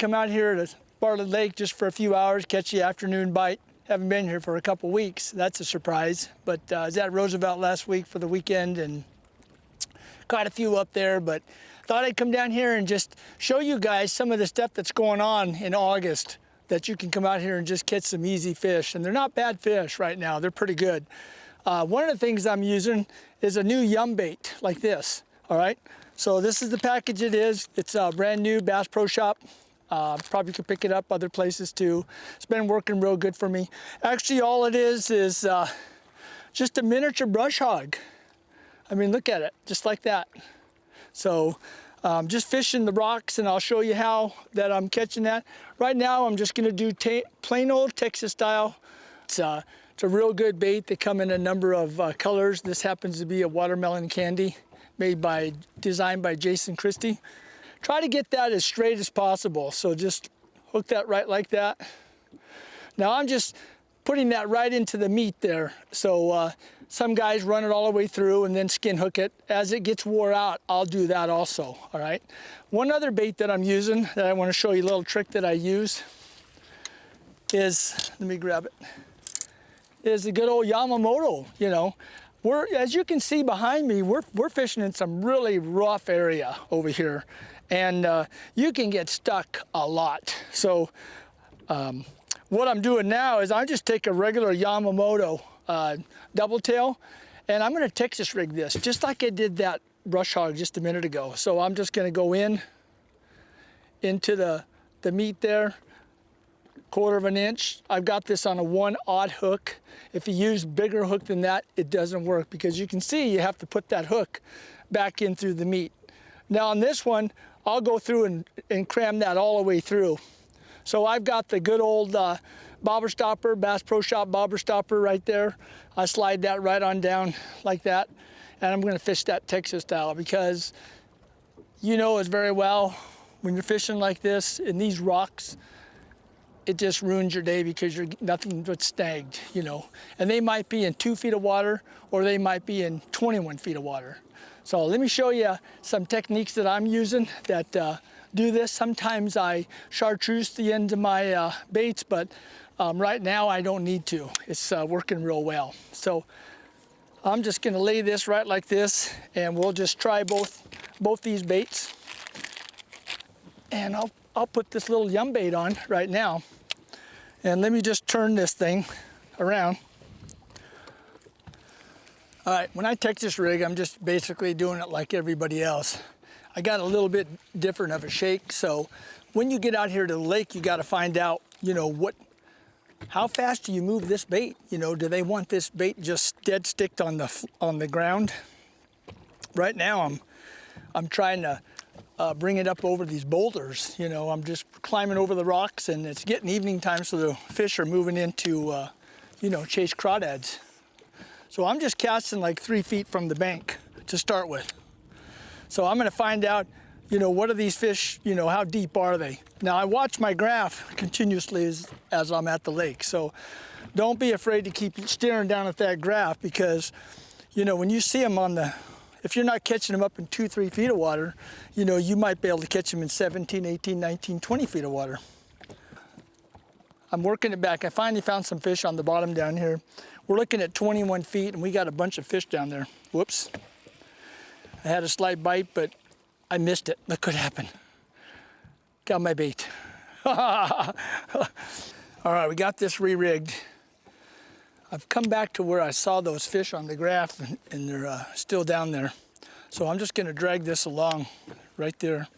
come out here to Bartlett Lake just for a few hours, catch the afternoon bite. Haven't been here for a couple weeks. That's a surprise. But I was at Roosevelt last week for the weekend and caught a few up there, but thought I'd come down here and just show you guys some of the stuff that's going on in August, that you can come out here and just catch some easy fish. And they're not bad fish right now. They're pretty good. One of the things I'm using is a new yum bait like this, all right? So this is the package it is. It's a brand new Bass Pro Shop. Probably could pick it up other places too. It's been working real good for me. Actually, all it is just a miniature brush hog. I mean, look at it, just like that. So just fishing the rocks, and I'll show you how that I'm catching that. Right now, I'm just gonna do plain old Texas style. It's a real good bait. They come in a number of colors. This happens to be a watermelon candy designed by Jason Christie. Try to get that as straight as possible. So just hook that right like that. Now I'm just putting that right into the meat there. So some guys run it all the way through and then skin hook it. As it gets wore out, I'll do that also, all right? One other bait that I'm using that I want to show you a little trick that I use is, let me grab it, is the good old Yamamoto, you know. As you can see behind me, we're fishing in some really rough area over here. And you can get stuck a lot. So what I'm doing now is I just take a regular Yamamoto double tail, and I'm gonna Texas rig this, just like I did that brush hog just a minute ago. So I'm just gonna go into the meat there, 1/4 of an inch. I've got this on a 1/0 hook. If you use bigger hook than that, it doesn't work, because you can see you have to put that hook back in through the meat. Now on this one, I'll go through and cram that all the way through. So I've got the good old bobber stopper, Bass Pro Shop bobber stopper right there. I slide that right on down like that, and I'm gonna fish that Texas style, because you know as very well, when you're fishing like this in these rocks, it just ruins your day because you're nothing but snagged, you know. And they might be in 2 feet of water, or they might be in 21 feet of water. So let me show you some techniques that I'm using that do this. Sometimes I chartreuse the end of my baits, but right now I don't need to. It's working real well. So I'm just gonna lay this right like this, and we'll just try both these baits. And I'll put this little yum bait on right now. And let me just turn this thing around. All right, when I Texas rig, I'm just basically doing it like everybody else. I got a little bit different of a shake, so when you get out here to the lake, you gotta find out, you know, how fast do you move this bait? You know, do they want this bait just dead sticked on the ground? Right now, I'm trying to bring it up over these boulders. You know, I'm just climbing over the rocks, and it's getting evening time, so the fish are moving into, you know, chase crawdads. So I'm just casting like 3 feet from the bank to start with. So I'm gonna find out, you know, what are these fish, you know, how deep are they? Now I watch my graph continuously as I'm at the lake. So don't be afraid to keep staring down at that graph, because, you know, when you see them if you're not catching them up in 2, 3 feet of water, you know, you might be able to catch them in 17, 18, 19, 20 feet of water. I'm working it back. I finally found some fish on the bottom down here. We're looking at 21 feet, and we got a bunch of fish down there. Whoops. I had a slight bite, but I missed it. Look what happened. Got my bait. All right, we got this re-rigged. I've come back to where I saw those fish on the graph, and they're still down there. So I'm just gonna drag this along right there.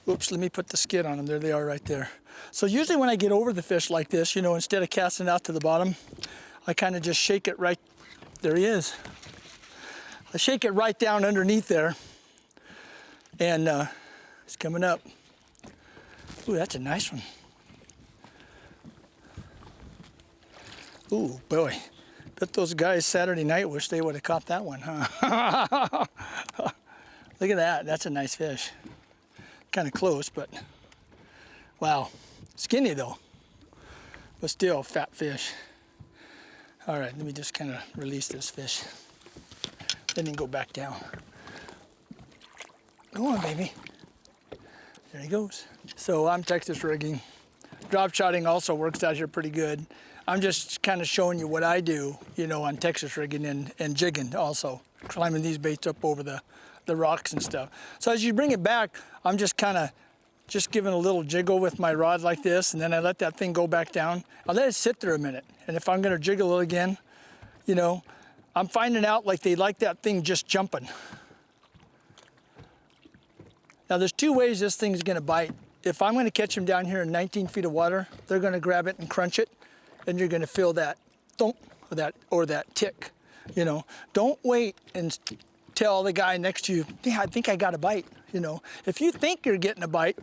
Oops, let me put the skid on them. There they are right there. So usually when I get over the fish like this, you know, instead of casting out to the bottom, I kind of just shake it right, there he is. I shake it right down underneath there, and it's coming up. Ooh, that's a nice one. Ooh, boy. Bet those guys Saturday night wish they would have caught that one, huh? Look at that, that's a nice fish. Kind of close, but wow. Skinny though, but still fat fish. All right, let me just kind of release this fish. Then he can go back down. Go on, baby. There he goes. So I'm Texas rigging. Drop shotting also works out here pretty good. I'm just kind of showing you what I do, you know, on Texas rigging and jigging also, climbing these baits up over the rocks and stuff. So as you bring it back, I'm just kind of giving a little jiggle with my rod like this, and then I let that thing go back down. I let it sit there a minute, and if I'm gonna jiggle it again, you know, I'm finding out like they like that thing just jumping. Now there's two ways this thing's gonna bite. If I'm gonna catch them down here in 19 feet of water, they're gonna grab it and crunch it, and you're gonna feel that thump or that tick, you know. Don't wait and tell the guy next to you, yeah, I think I got a bite, you know. If you think you're getting a bite,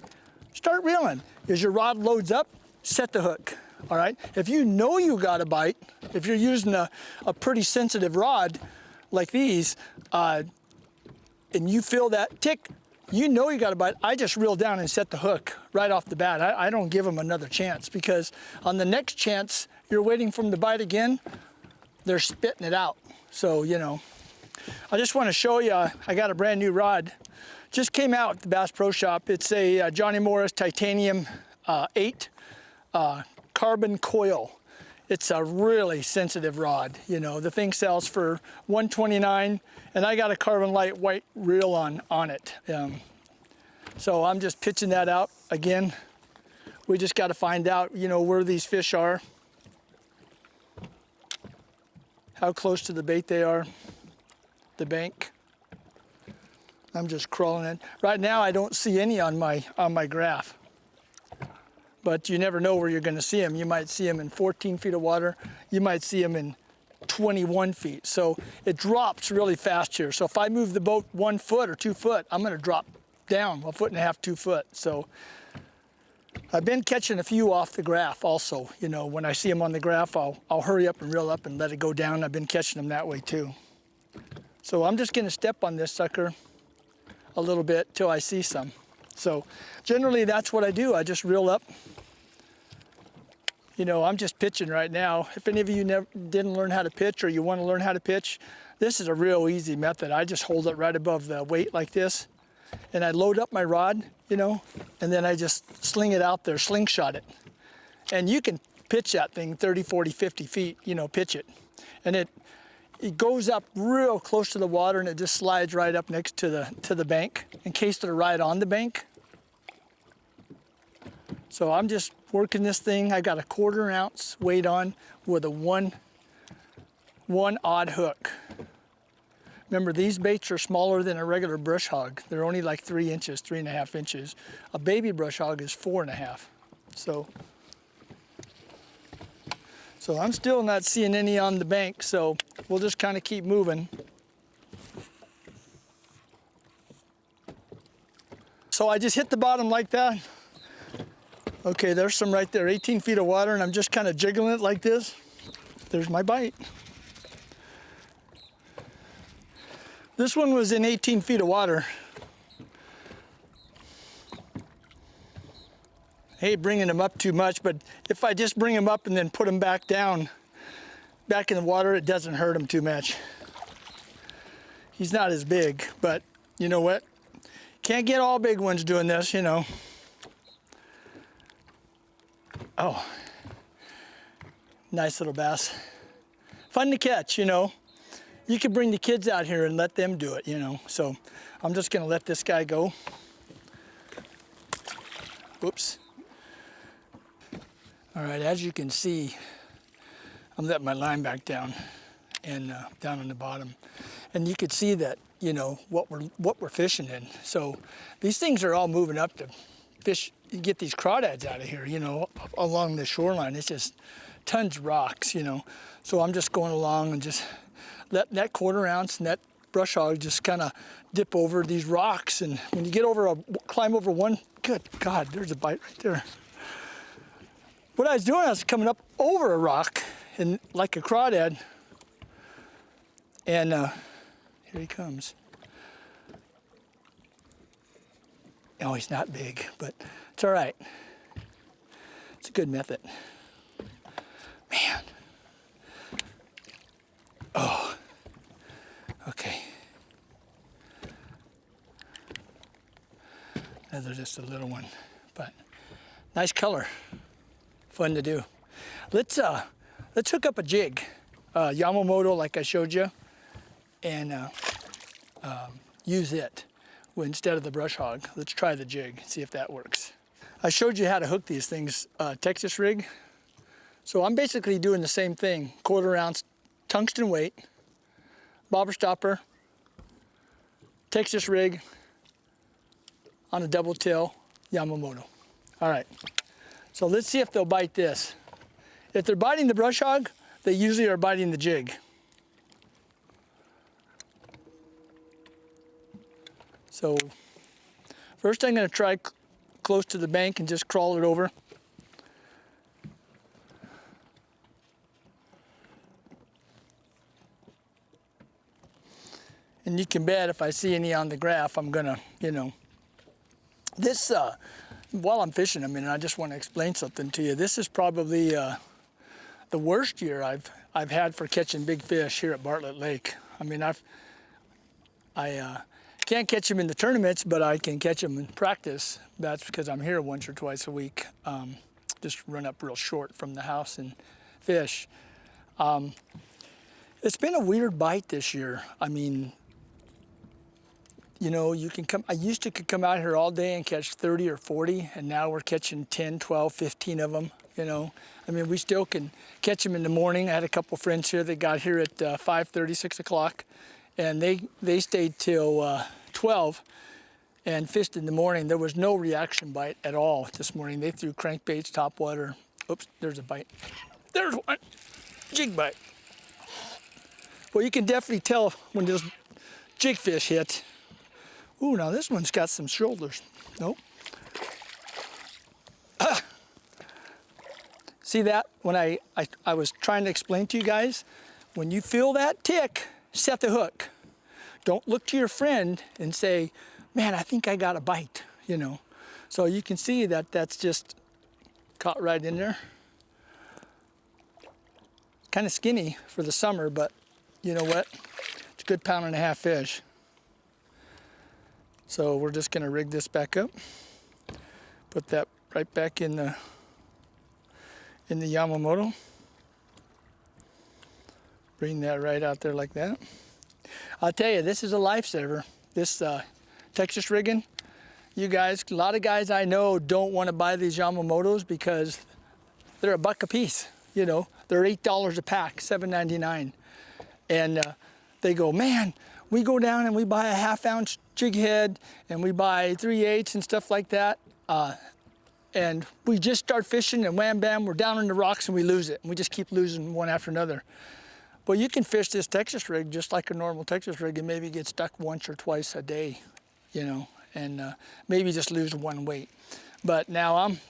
start reeling. As your rod loads up, set the hook, all right? If you know you got a bite, if you're using a pretty sensitive rod like these, and you feel that tick, you know you got a bite, I just reel down and set the hook right off the bat. I don't give them another chance, because on the next chance, you're waiting for them to bite again, they're spitting it out. So, you know, I just want to show you, I got a brand new rod. Just came out at the Bass Pro Shop. It's a Johnny Morris Titanium 8 carbon coil. It's a really sensitive rod. You know, the thing sells for $129, and I got a carbon light white reel on it. So I'm just pitching that out. Again, we just got to find out, you know, where these fish are, how close to the bait they are, the bank. I'm just crawling in. Right now I don't see any on my graph, but you never know where you're going to see them. You might see them in 14 feet of water. You might see them in 21 feet. So it drops really fast here. So if I move the boat 1 foot or 2 foot, I'm going to drop down 1.5 foot, 2 foot. So I've been catching a few off the graph also. You know, when I see them on the graph, I'll hurry up and reel up and let it go down. I've been catching them that way too. So I'm just going to step on this sucker a little bit till I see some. So generally that's what I do. I just reel up. You know, I'm just pitching right now. If any of you didn't learn how to pitch, or you want to learn how to pitch, this is a real easy method. I just hold it right above the weight like this, and I load up my rod, you know, and then I just sling it out there, slingshot it. And you can pitch that thing 30, 40, 50 feet, you know, pitch it. And it goes up real close to the water, and it just slides right up next to the bank in case they're right on the bank. So I'm just working this thing. I got a 1/4 ounce weight on with a one odd hook. Remember, these baits are smaller than a regular brush hog. They're only like 3 inches, 3.5 inches. A baby brush hog is 4.5. So I'm still not seeing any on the bank, so we'll just kind of keep moving. So I just hit the bottom like that. Okay, there's some right there, 18 feet of water, and I'm just kind of jiggling it like this. There's my bite. This one was in 18 feet of water. I hate bringing them up too much, but if I just bring them up and then put them back down, back in the water, it doesn't hurt him too much. He's not as big, but you know what? Can't get all big ones doing this, you know. Oh, nice little bass. Fun to catch, you know. You could bring the kids out here and let them do it, you know. So I'm just gonna let this guy go. Whoops. All right, as you can see, I'm letting my line back down and down on the bottom. And you could see that, you know, what we're fishing in. So these things are all moving up to fish, get these crawdads out of here, you know, along the shoreline. It's just tons of rocks, you know. So I'm just going along and just let that 1/4 ounce and that brush hog just kind of dip over these rocks. And when you get over, climb over one, good God, there's a bite right there. What I was doing, I was coming up over a rock and like a crawdad. And here he comes. Oh, he's not big, but it's all right. It's a good method. Man. Oh, okay. Another just a little one, but Nice color, fun to do. Let's hook up a jig, Yamamoto like I showed you, and use it instead of the brush hog. Let's try the jig, see if that works. I showed you how to hook these things, Texas rig. So I'm basically doing the same thing, 1/4 ounce tungsten weight, bobber stopper, Texas rig on a double tail Yamamoto. All right, so let's see if they'll bite this. If they're biting the brush hog, they usually are biting the jig. So first I'm going to try close to the bank and just crawl it over. And you can bet if I see any on the graph, I'm gonna, you know, this, while I'm fishing, I mean, I just want to explain something to you. This is probably the worst year I've had for catching big fish here at Bartlett Lake. I mean, I can't catch them in the tournaments, but I can catch them in practice. That's because I'm here once or twice a week. Just run up real short from the house and fish. It's been a weird bite this year. I mean, you know, you can come, I used to could come out here all day and catch 30 or 40, and now we're catching 10, 12, 15 of them, you know. I mean, we still can catch them in the morning. I had a couple friends here that got here at 5:30, 6 o'clock, and they stayed till 12 and fished in the morning. There was no reaction bite at all this morning. They threw crankbaits, topwater. Oops, there's a bite. There's one, jig bite. Well, you can definitely tell when those jig fish hit. Ooh, now this one's got some shoulders. Nope. See that? When I was trying to explain to you guys, when you feel that tick, set the hook. Don't look to your friend and say, man, I think I got a bite, you know. So you can see that that's just caught right in there. Kind of skinny for the summer, but you know what? It's a good 1.5 pound fish. So we're just gonna rig this back up. Put that right back in the Yamamoto. Bring that right out there like that. I'll tell you, this is a lifesaver. This Texas rigging, you guys, a lot of guys I know don't want to buy these Yamamotos because they're $1 a piece. You know, they're $8 a pack, $7.99. And they go, man, we go down and we buy a 1/2 ounce jig head and we buy 3/8 and stuff like that. And we just start fishing and wham bam, we're down in the rocks and we lose it. And we just keep losing one after another. Well, you can fish this Texas rig just like a normal Texas rig and maybe get stuck once or twice a day, you know, and maybe just lose one weight. But now I'm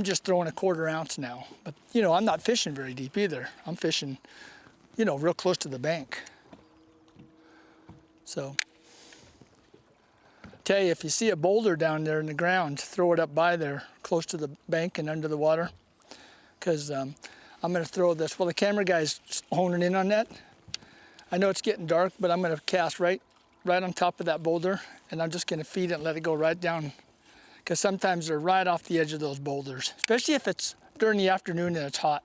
just throwing a 1/4 ounce now. But you know, I'm not fishing very deep either. I'm fishing, you know, real close to the bank. So, tell you, if you see a boulder down there in the ground, throw it up by there, close to the bank and under the water, because I'm going to throw this. Well, the camera guy's honing in on that. I know it's getting dark, but I'm going to cast right on top of that boulder, and I'm just going to feed it and let it go right down, because sometimes they're right off the edge of those boulders, especially if it's during the afternoon and it's hot.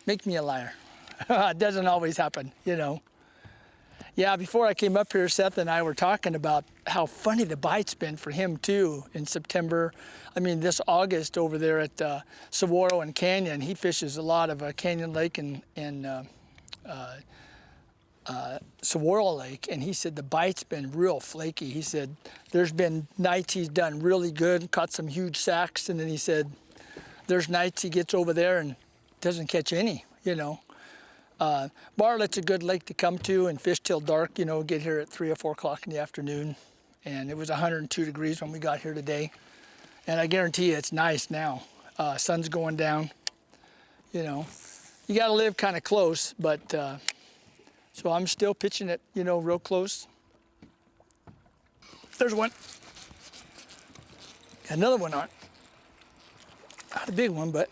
Make me a liar. It doesn't always happen, you know. Yeah, before I came up here, Seth and I were talking about how funny the bite's been for him too in September. I mean, this August over there at Saguaro and Canyon, he fishes a lot of Canyon Lake and Saguaro Lake, and he said the bite's been real flaky. He said there's been nights he's done really good, caught some huge sacks, and then he said there's nights he gets over there and doesn't catch any, you know. Bartlett's a good lake to come to and fish till dark, you know, get here at 3 or 4 o'clock in the afternoon. And it was 102 degrees when we got here today. And I guarantee you it's nice now. Sun's going down, you know. You gotta live kind of close, but so I'm still pitching it, you know, real close. There's one. Got another one on. Not a big one, but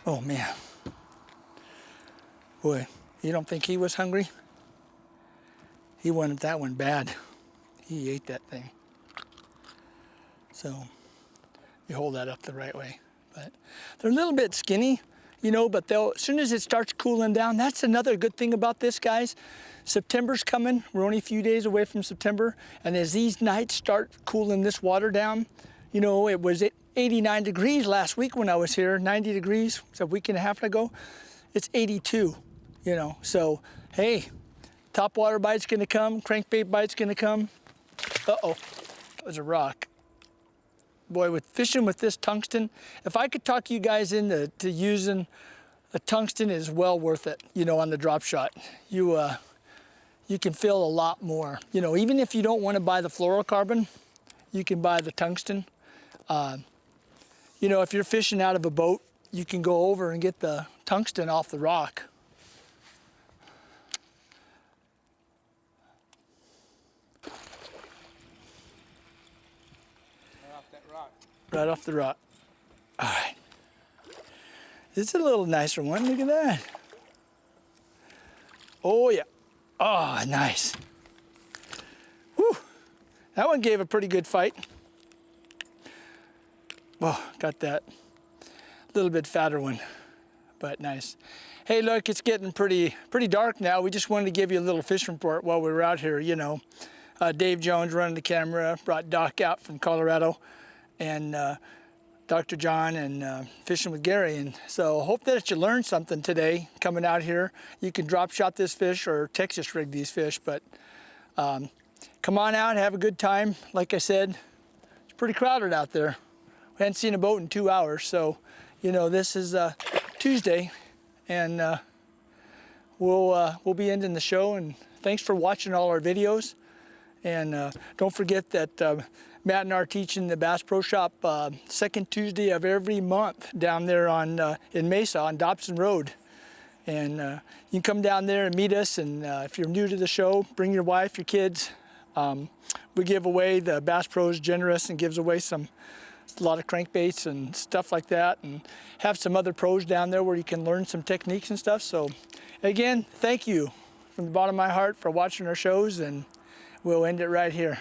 oh man. Boy, you don't think he was hungry? He wanted that one bad. He ate that thing. So you hold that up the right way. But they're a little bit skinny, you know, but they'll, as soon as it starts cooling down, that's another good thing about this, guys. September's coming. We're only a few days away from September. And as these nights start cooling this water down, you know, it was 89 degrees last week when I was here, 90 degrees a week and a half ago. It's 82, you know. So, hey, topwater bite's gonna come, crankbait bite's gonna come. Uh-oh, that was a rock. Boy, with fishing with this tungsten, if I could talk you guys into using a tungsten, is well worth it, you know, on the drop shot. You can feel a lot more. You know, even if you don't want to buy the fluorocarbon, you can buy the tungsten. You know, if you're fishing out of a boat, you can go over and get the tungsten off the rock. Right off the rock. All right. This is a little nicer one. Look at that. Oh, yeah. Oh, nice. Whew. That one gave a pretty good fight. Whoa, got that little bit fatter one, but nice. Hey, look, it's getting pretty dark now. We just wanted to give you a little fish report while we were out here, you know. Dave Jones running the camera, brought Doc out from Colorado, and Dr. John, and fishing with Gary. And so hope that you learned something today coming out here. You can drop shot this fish or Texas rig these fish, but come on out, have a good time. Like I said, it's pretty crowded out there. We hadn't seen a boat in 2 hours, so you know, this is Tuesday, and we'll be ending the show. And thanks for watching all our videos. And don't forget that Matt and I are teaching the Bass Pro Shop second Tuesday of every month down there on in Mesa on Dobson Road. And you can come down there and meet us. And if you're new to the show, bring your wife, your kids. We give away, the Bass Pro is generous and gives away a lot of crankbaits and stuff like that, and have some other pros down there where you can learn some techniques and stuff. So again, thank you from the bottom of my heart for watching our shows, and we'll end it right here.